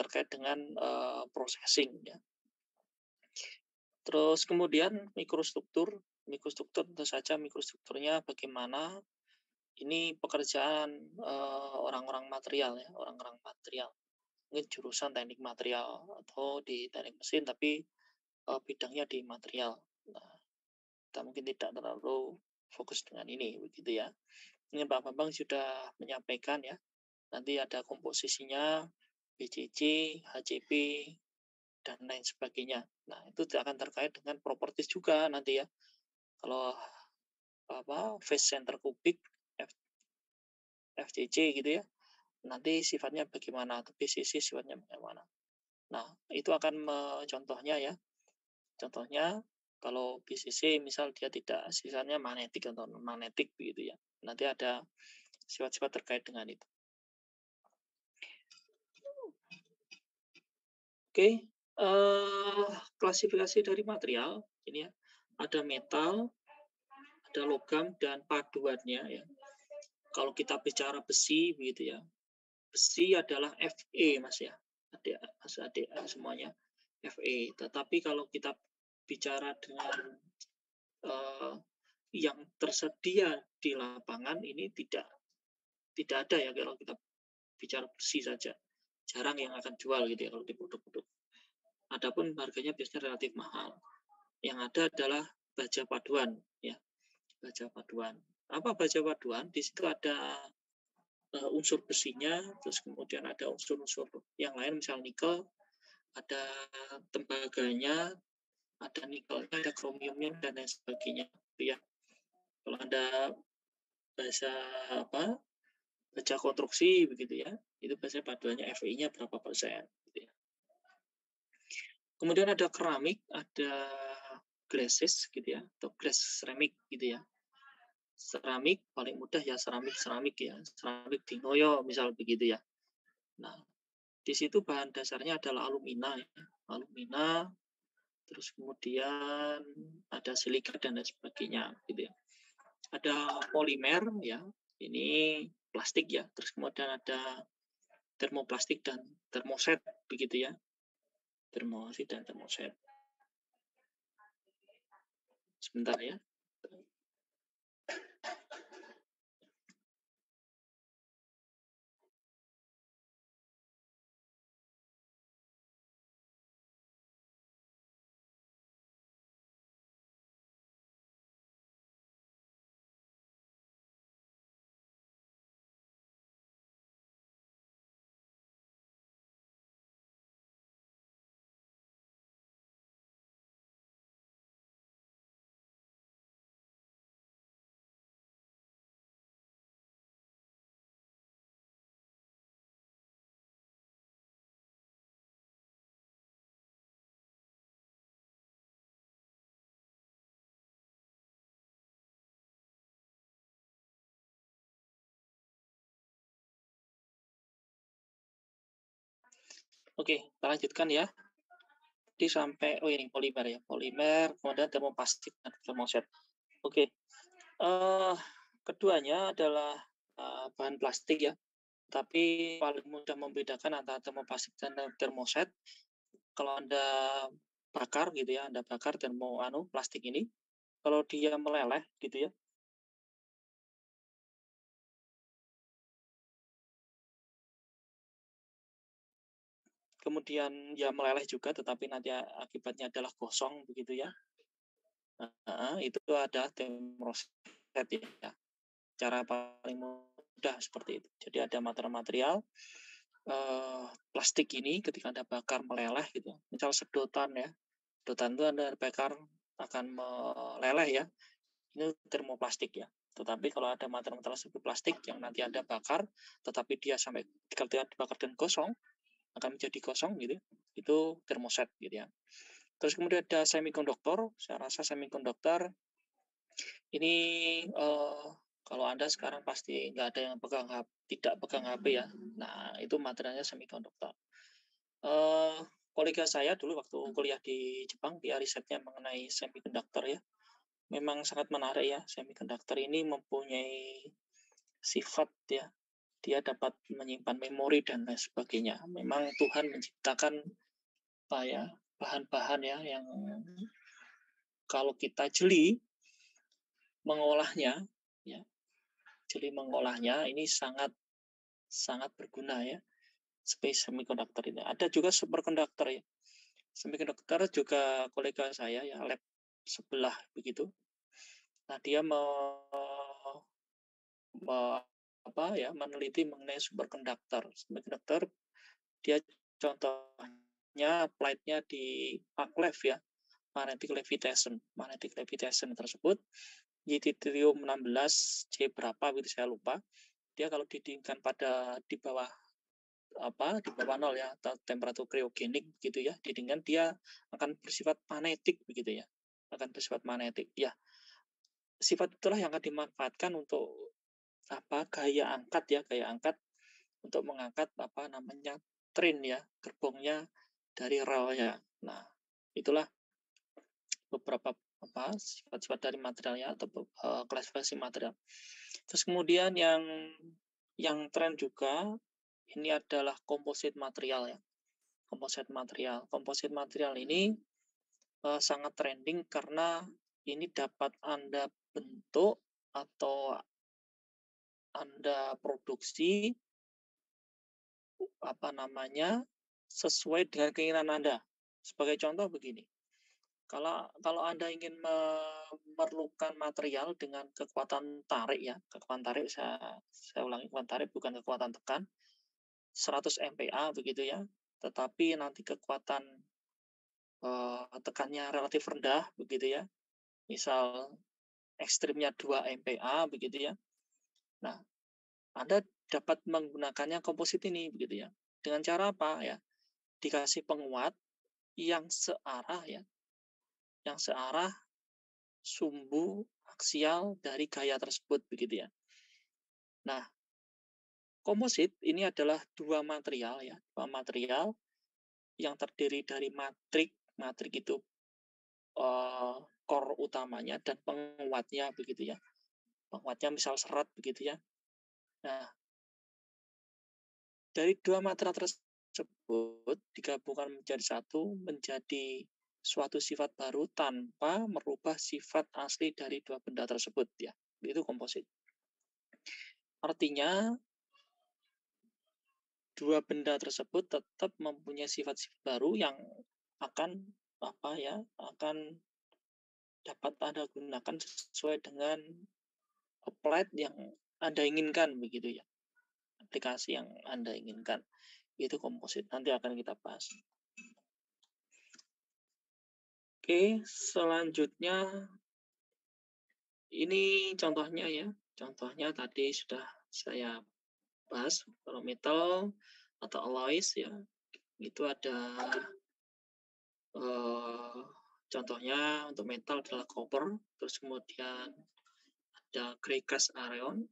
terkait dengan processing ya. Terus kemudian mikrostruktur tentu saja mikrostrukturnya bagaimana, ini pekerjaan, orang-orang material ya, orang-orang material. Mungkin jurusan teknik material atau di teknik mesin tapi, bidangnya di material. Nah, kita mungkin tidak terlalu fokus dengan ini, begitu ya. Ini Pak Bambang sudah menyampaikan ya, nanti ada komposisinya, BCC, HCP, dan lain sebagainya. Nah, itu akan terkait dengan properties juga nanti ya. Kalau phase center kubik, FCC gitu ya, nanti sifatnya bagaimana, atau BCC sifatnya bagaimana. Nah, itu akan contohnya ya. Contohnya kalau BCC misal dia tidak sisanya magnetik atau non magnetik begitu ya. Nanti ada sifat-sifat terkait dengan itu. Oke, klasifikasi dari material ini ya. Ada metal, ada logam dan paduannya ya. Kalau kita bicara besi begitu ya. Besi adalah Fe Mas ya. Adik semuanya Fe. Tetapi kalau kita bicara dengan yang tersedia di lapangan ini tidak ada ya kalau kita bicara besi saja. Jarang yang akan jual gitu ya kalau di produk-produk. Adapun harganya biasanya relatif mahal. Yang ada adalah baja paduan ya. Baja paduan. Apa baja paduan? Di situ ada unsur besinya, terus kemudian ada unsur-unsur yang lain, misal nikel, ada tembaganya, ada nikelnya, ada kromiumnya, dan lain sebagainya. Ya. Kalau Anda bahasa baca konstruksi begitu ya, itu bahasa paduannya Fe-nya berapa persen. Gitu ya. Kemudian ada keramik, ada glazes gitu ya, atau glass ceramic gitu ya. Seramik paling mudah ya seramik ya, seramik di Noyo misal begitu ya. Nah, di situ bahan dasarnya adalah alumina ya. Alumina, terus kemudian ada silika dan lain sebagainya gitu ya. Ada polimer ya, ini plastik ya, terus kemudian ada termoplastik dan termoset begitu ya. Termoset dan termoset. Sebentar ya. Oke, kita lanjutkan ya. Jadi sampai ini polimer ya, polimer, kemudian termoplastik dan termoset. Oke. Keduanya adalah bahan plastik ya. Tapi paling mudah membedakan antara termoplastik dan termoset kalau Anda bakar gitu ya, Anda bakar plastik ini, kalau dia meleleh gitu ya. Kemudian ya meleleh juga tetapi nanti akibatnya adalah gosong begitu ya. Itu ada termoset ya. Cara paling mudah seperti itu. Jadi ada material-material plastik ini ketika Anda bakar meleleh gitu. Misal sedotan ya. Sedotan itu Anda bakar akan meleleh ya. Ini termoplastik ya. Tetapi kalau ada material-material seperti plastik yang nanti Anda bakar, tetapi dia sampai ketika dibakar dan gosong, akan menjadi gosong gitu, itu termoset gitu ya. Terus kemudian ada semikonduktor, saya rasa semikonduktor ini kalau Anda sekarang pasti nggak ada yang tidak pegang HP ya. Nah, itu materialnya semikonduktor. Kolega saya dulu waktu kuliah di Jepang, dia risetnya mengenai semikonduktor ya. Memang sangat menarik ya, semikonduktor ini mempunyai sifat ya, dia dapat menyimpan memori dan lain sebagainya. Memang Tuhan menciptakan bahan-bahan ya yang kalau kita jeli mengolahnya, ya, jeli mengolahnya ini sangat sangat berguna ya. Space semiconductor ini. Ada juga superconductor ya. Semiconductor juga kolega saya ya, lab sebelah begitu. Nah, dia meneliti mengenai superconductor. Superconductor dia contohnya applied-nya di maglev ya, magnetic levitation. Magnetic levitation tersebut yttrium 16 J berapa gitu saya lupa. Dia kalau didinginkan di bawah nol ya, atau temperatur kriogenik gitu ya, didinginkan dia akan bersifat magnetik begitu ya. Akan bersifat magnetik. Ya, sifat itulah yang akan dimanfaatkan untuk gaya angkat untuk mengangkat train ya, gerbongnya dari relnya. Nah, itulah beberapa sifat-sifat dari materialnya atau klasifikasi material. Terus kemudian yang tren juga ini adalah komposit material ya. Komposit material ini sangat trending karena ini dapat Anda bentuk atau Anda produksi sesuai dengan keinginan Anda. Sebagai contoh begini, kalau Anda ingin memerlukan material dengan kekuatan tarik ya, kekuatan tarik saya ulangi, kekuatan tarik bukan kekuatan tekan, 100 MPa begitu ya, tetapi nanti kekuatan tekannya relatif rendah begitu ya, misal ekstrimnya 2 MPa begitu ya. Nah, Anda dapat menggunakannya komposit ini begitu ya. Dengan cara apa ya? Dikasih penguat yang searah ya, yang searah sumbu aksial dari gaya tersebut begitu ya. Nah, komposit ini adalah dua material yang terdiri dari matrik itu core utamanya dan penguatnya begitu ya. Penguatnya misal serat begitu ya. Nah, dari dua material tersebut digabungkan menjadi satu, menjadi suatu sifat baru tanpa merubah sifat asli dari dua benda tersebut ya. Itu komposit. Artinya dua benda tersebut tetap mempunyai sifat-sifat baru yang akan dapat Anda gunakan sesuai dengan applied yang Anda inginkan begitu ya. Aplikasi yang Anda inginkan. Itu komposit. Nanti akan kita bahas. Oke, selanjutnya ini contohnya ya. Contohnya tadi sudah saya bahas. Kalau metal atau alloys ya, itu ada contohnya untuk metal adalah copper, terus kemudian ada gray cast ion,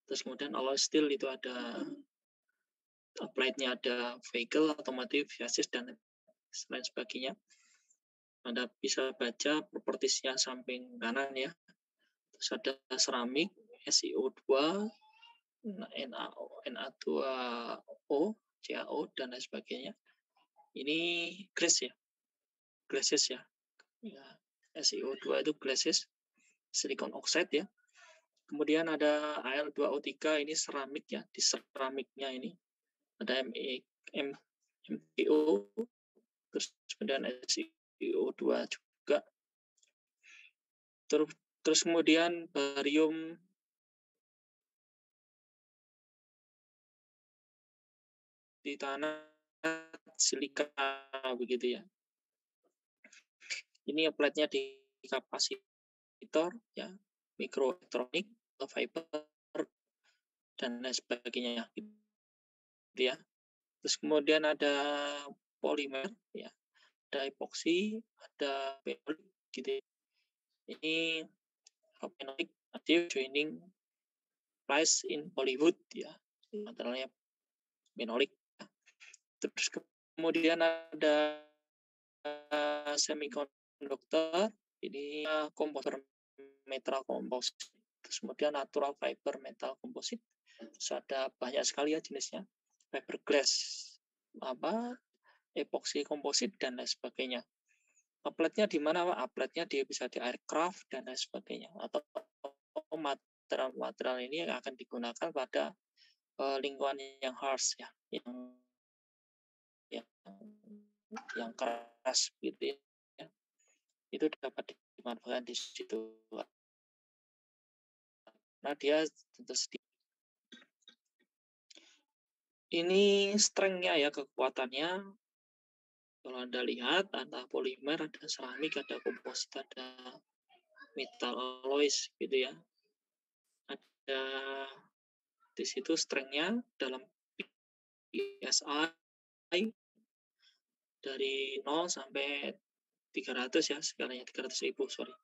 terus kemudian alloy steel itu ada applied-nya ada vehicle, automotive, chassis, dan lain sebagainya. Anda bisa baca propertiesnya samping kanan ya. Terus ada seramik, SiO2, Na2O, CaO, dan lain sebagainya. Ini glasses ya. SiO2 itu glasses, silicon oxide ya. Kemudian ada Al2O3, ini seramik ya. Di seramiknya ini ada MgO, terus kemudian SiO2 juga. Terus kemudian barium di tanah silika begitu ya. Ini applied-nya di kapasitor ya, mikroelektronik, fiber, dan lain sebagainya gitu ya. Terus kemudian ada polimer ya, ada epoksi, ada phenolic gitu ya. Ini phenolic active joining plies in polywood ya, materialnya phenolic. Terus kemudian ada semiconductor, ini komposit metal komposit. Terus kemudian natural fiber metal komposit. Terus ada banyak sekali ya jenisnya, fiberglass, epoxy komposit dan lain sebagainya. Appletnya di mana, Pak? Appletnya dia bisa di aircraft dan lain sebagainya, atau material-material ini yang akan digunakan pada lingkungan yang harsh ya, yang keras gitu ya. Itu dapat dimanfaatkan di situ. Nah, dia tentu ini strength-nya ya, kekuatannya. Kalau Anda lihat, ada polimer, ada seramik, ada komposit, ada metal alloys gitu ya. Ada di situ strength-nya dalam PSI dari 0 sampai 300 ya, skalanya 300.000, sorry.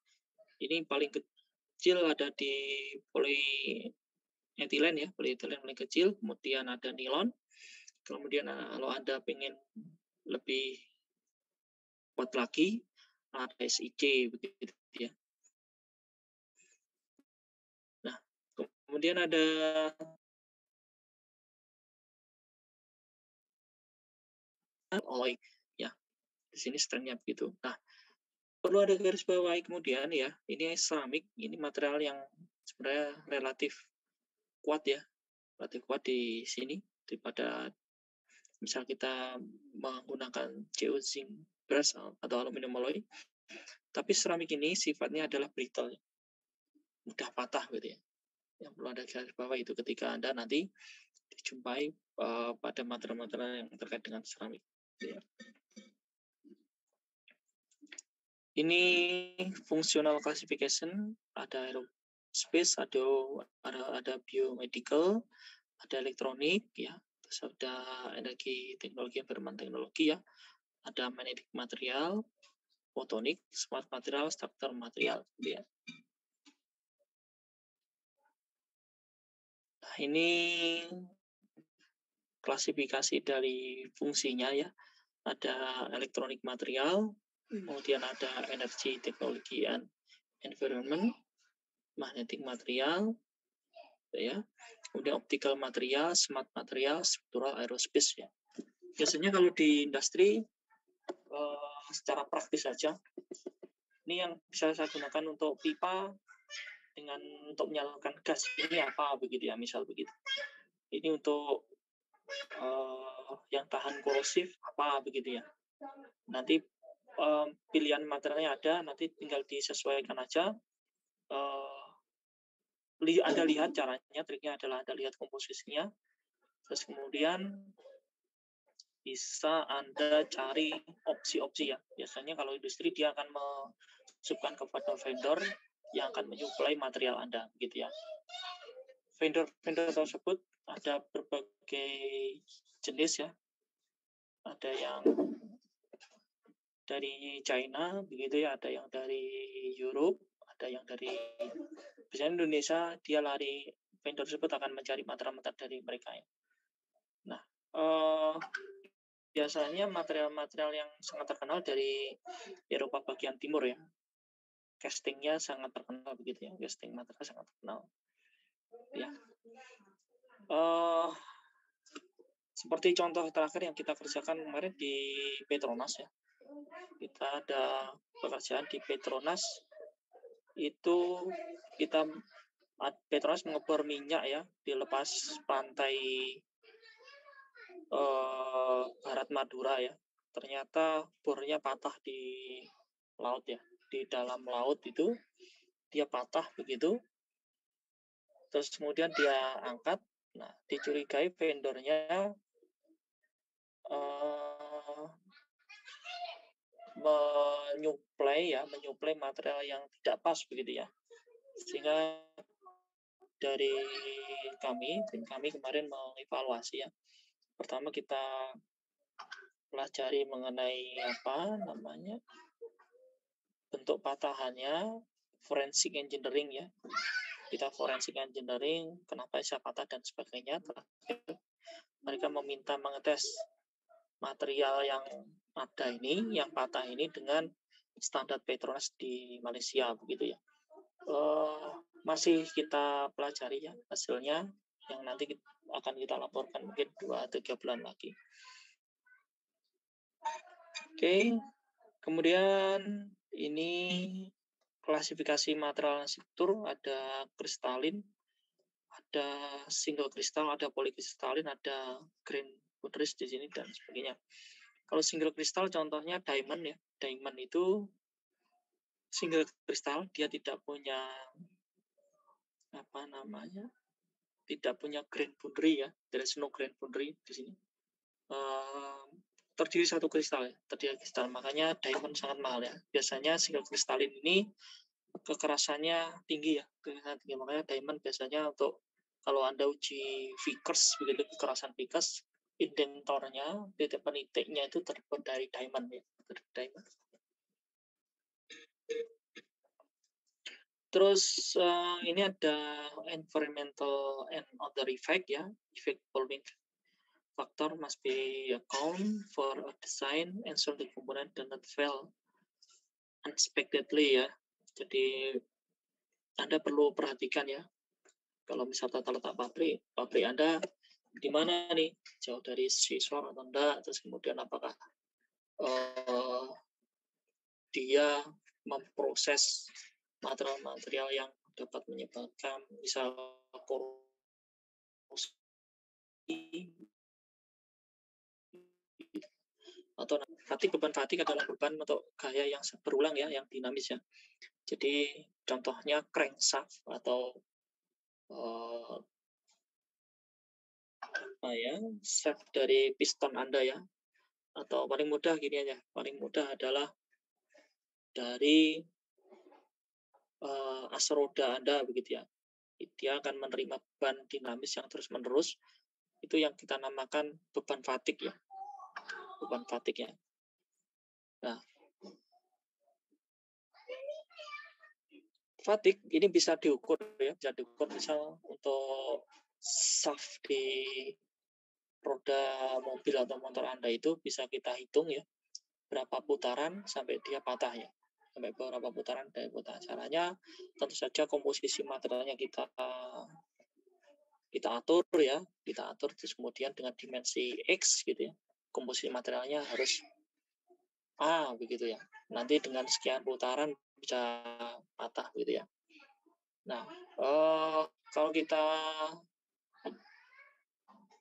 Ini paling kecil ada di polyethylene ya, polyethylene paling kecil, kemudian ada nilon, kemudian kalau Anda pengen lebih kuat lagi, ada SIC begitu ya. Nah, kemudian ada alloy ya. Di sini strength-nya begitu. Nah, perlu ada garis bawahi kemudian ya, ini seramik, ini material yang sebenarnya relatif kuat ya, relatif kuat di sini daripada misal kita menggunakan CO zinc brass atau aluminium alloy. Tapi seramik ini sifatnya adalah brittle, mudah patah gitu ya. Yang perlu ada garis bawah itu ketika Anda nanti dijumpai pada material-material yang terkait dengan seramik. Gitu ya. Ini functional classification, ada aerospace, ada biomedical, ada elektronik ya, terus ada energi teknologi, environment teknologi ya, ada magnetic material, fotonik, smart material, structure material gitu ya. Nah, ini klasifikasi dari fungsinya ya. Ada elektronik material, kemudian ada energi teknologi and environment, magnetic material, ya. Kemudian optical material, smart material, struktural aerospace ya. Biasanya kalau di industri secara praktis saja, ini yang bisa saya gunakan untuk pipa dengan untuk menyalurkan gas ini apa begitu ya, misal begitu. Ini untuk yang tahan korosif apa begitu ya. Nanti pilihan materialnya ada, nanti tinggal disesuaikan aja. Anda lihat caranya, triknya adalah Anda lihat komposisinya, terus kemudian bisa Anda cari opsi-opsi ya. Biasanya kalau industri dia akan masukkan kepada vendor yang akan menyuplai material Anda, gitu ya. Vendor tersebut ada berbagai jenis ya. Ada yang dari China, begitu ya. Ada yang dari Europe, ada yang dari biasanya Indonesia, dia lari vendor tersebut akan mencari material-material dari mereka ya. Nah, biasanya material-material yang sangat terkenal dari Eropa bagian timur ya. Castingnya sangat terkenal begitu ya. Casting material sangat terkenal. Ya. Seperti contoh terakhir yang kita kerjakan kemarin di Petronas ya. Kita ada pekerjaan di Petronas, itu Petronas mengebor minyak ya, dilepas pantai barat Madura ya. Ternyata bornya patah di laut ya, di dalam laut itu dia patah begitu, terus kemudian dia angkat. Nah, dicurigai vendornya menyuplai material yang tidak pas begitu ya, sehingga dari tim kami kemarin mengevaluasi ya. Pertama kita pelajari mengenai bentuk patahannya, forensik engineering ya. Kita forensik engineering, kenapa bisa patah dan sebagainya. Terakhir, mereka meminta mengetes material yang ada ini, yang patah ini dengan standar Petronas di Malaysia begitu ya. Masih kita pelajari ya hasilnya. yang nanti akan kita laporkan mungkin 2-3 bulan lagi. Oke, kemudian ini klasifikasi material arsitektur, ada kristalin, ada single kristal, ada polikristalin, ada grain butris di sini dan sebagainya. Kalau single kristal contohnya diamond ya. Diamond itu single kristal, dia tidak punya tidak punya grain boundary ya. There is no grain boundary di sini. Terdiri satu kristal ya, terdiri kristal. Makanya diamond sangat mahal ya. Biasanya single kristalin ini kekerasannya tinggi ya, makanya diamond biasanya untuk kalau Anda uji Vickers begitu, kekerasan Vickers, indentornya, titik penitiknya itu terbuat dari diamond ya, dari diamond. Terus ini ada environmental and other effect ya, effect following factor must be account for a design and so the component do not fail unexpectedly ya. Jadi Anda perlu perhatikan ya, kalau misal tata letak pabrik Anda di mana nih, jauh dari seashore atau enggak, terus kemudian apakah dia memproses material-material yang dapat menyebabkan misal korupsi atau beban fatigue adalah beban untuk gaya yang berulang ya, yang dinamis ya. Jadi contohnya crankshaft atau shaft dari piston Anda ya. Atau paling mudah gini aja, paling mudah adalah dari as roda Anda begitu ya. Dia akan menerima beban dinamis yang terus-menerus. Itu yang kita namakan beban fatigue ya. Beban fatigue ya. Nah, fatigue ini bisa diukur ya, bisa diukur misal untuk shaft di roda mobil atau motor Anda itu bisa kita hitung ya, berapa putaran sampai dia patah ya. Sampai beberapa putaran dari putaran. Caranya tentu saja komposisi materialnya kita atur ya, kita atur terus kemudian dengan dimensi X gitu ya. Komposisi materialnya harus A begitu ya. Nanti dengan sekian putaran bisa patah gitu ya. Nah, kalau kita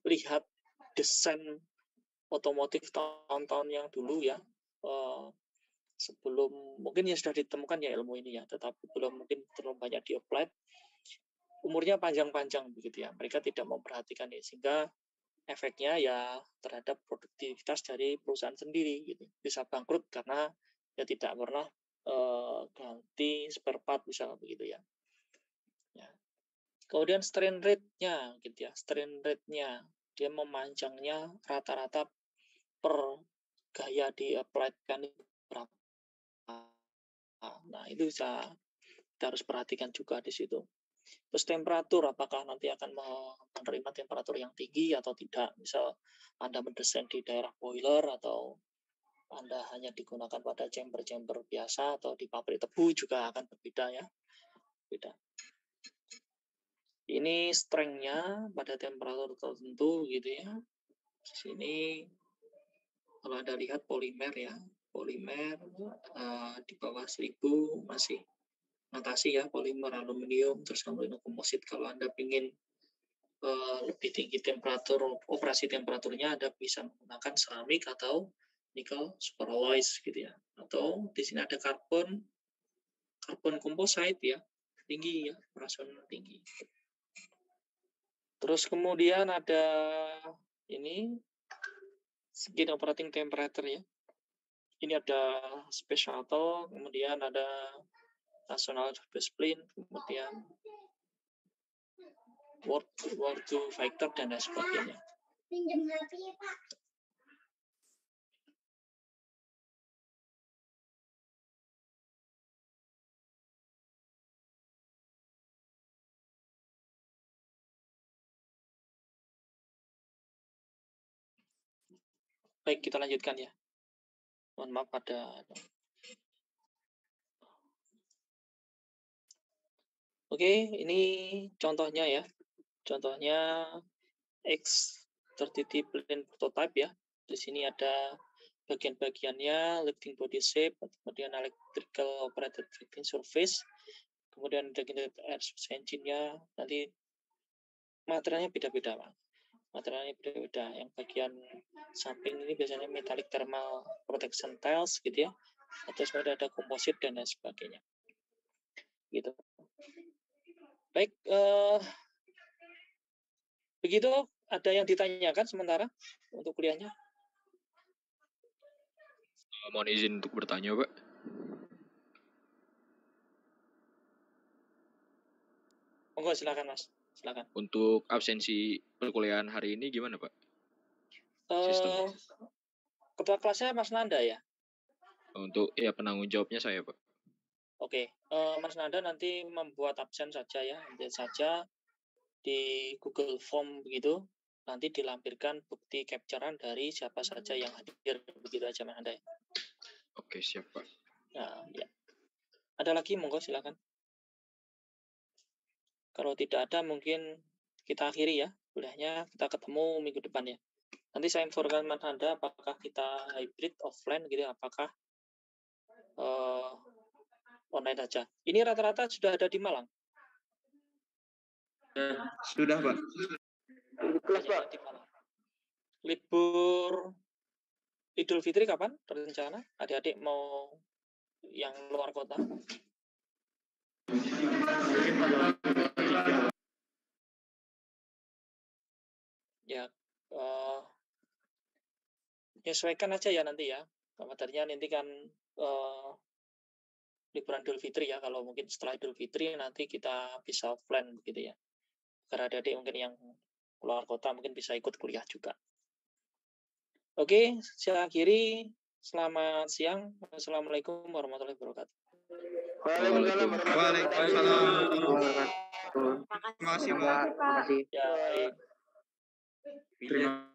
lihat desain otomotif tahun-tahun yang dulu ya, sebelum mungkin ya sudah ditemukan ya ilmu ini ya, tetapi belum mungkin terlalu banyak di-apply. Umurnya panjang-panjang begitu ya. Mereka tidak memperhatikan ya, sehingga efeknya ya terhadap produktivitas dari perusahaan sendiri gitu. Bisa bangkrut karena ya tidak pernah ganti spare part misalnya begitu ya. Ya. Kemudian strain rate-nya gitu ya. Strain rate-nya dia memanjangnya rata-rata per gaya di-apply-kan berapa. Nah, itu kita harus perhatikan juga di situ. Terus temperatur, apakah nanti akan menerima temperatur yang tinggi atau tidak. Misal Anda mendesain di daerah boiler atau Anda hanya digunakan pada chamber-chamber biasa atau di pabrik tebu juga akan berbeda ya. Beda. Ini strength-nya pada temperatur tertentu gitu ya. Di sini kalau Anda lihat polimer ya. Polimer di bawah 1000 masih notasi ya, polimer aluminium, terus kemudian komposit. Kalau Anda ingin lebih tinggi temperatur, operasi temperaturnya Anda bisa menggunakan seramik atau nikel superalloys gitu ya. Atau di sini ada karbon composite ya, tinggi ya, operasional tinggi. Terus kemudian ada ini skin operating temperature ya. Ini ada space shuttle, kemudian ada national discipline, kemudian world to factor dan lain sebagainya. Pinjam HP ya, Pak. Baik, kita lanjutkan ya. Mohon maaf ada. Oke, ini contohnya ya. Contohnya X30T plane prototype ya. Di sini ada bagian-bagiannya, lifting body shape, kemudian electrical operated driving surface, kemudian integrated air engine-nya. Nanti materialnya beda-beda, Pak. Materialnya beda-beda. Yang bagian samping ini biasanya metallic thermal protection tiles gitu ya. Atau sebenarnya ada komposit dan lain sebagainya. Gitu. Baik, begitu. Ada yang ditanyakan sementara untuk kuliahnya? Mohon izin untuk bertanya, Pak. Monggo silakan, Mas. Silakan. Untuk absensi perkuliahan hari ini gimana, Pak? Sistem. Ketua kelasnya Mas Nanda ya? Untuk penanggung jawabnya saya, Pak. Oke, Mas Nanda nanti membuat absen saja ya, ambil saja di Google Form begitu, nanti dilampirkan bukti capturean dari siapa saja yang hadir, begitu aja Mas Nanda. Oke, siap Pak. Nah, ya. Ada lagi, monggo silakan. Kalau tidak ada, mungkin kita akhiri ya kuliahnya, kita ketemu minggu depan ya. Nanti saya informkan Mas Nanda apakah kita hybrid, offline gitu, apakah online saja. Ini rata-rata sudah ada di Malang. Sudah, Pak. Kelas, Pak. Libur Idul Fitri kapan rencana? Adik-adik mau yang luar kota? Ya, menyesuaikan aja ya nanti ya. Kabarnya nanti kan liburan Idul Fitri ya. Kalau mungkin setelah Idul Fitri nanti kita bisa offline begitu ya. Karena adik-adik mungkin yang keluar kota mungkin bisa ikut kuliah juga. Oke, saya akhiri. Selamat siang. Wassalamualaikum warahmatullahi wabarakatuh. Waalaikumsalam. Terima kasih, Pak. Ya, baik. Terima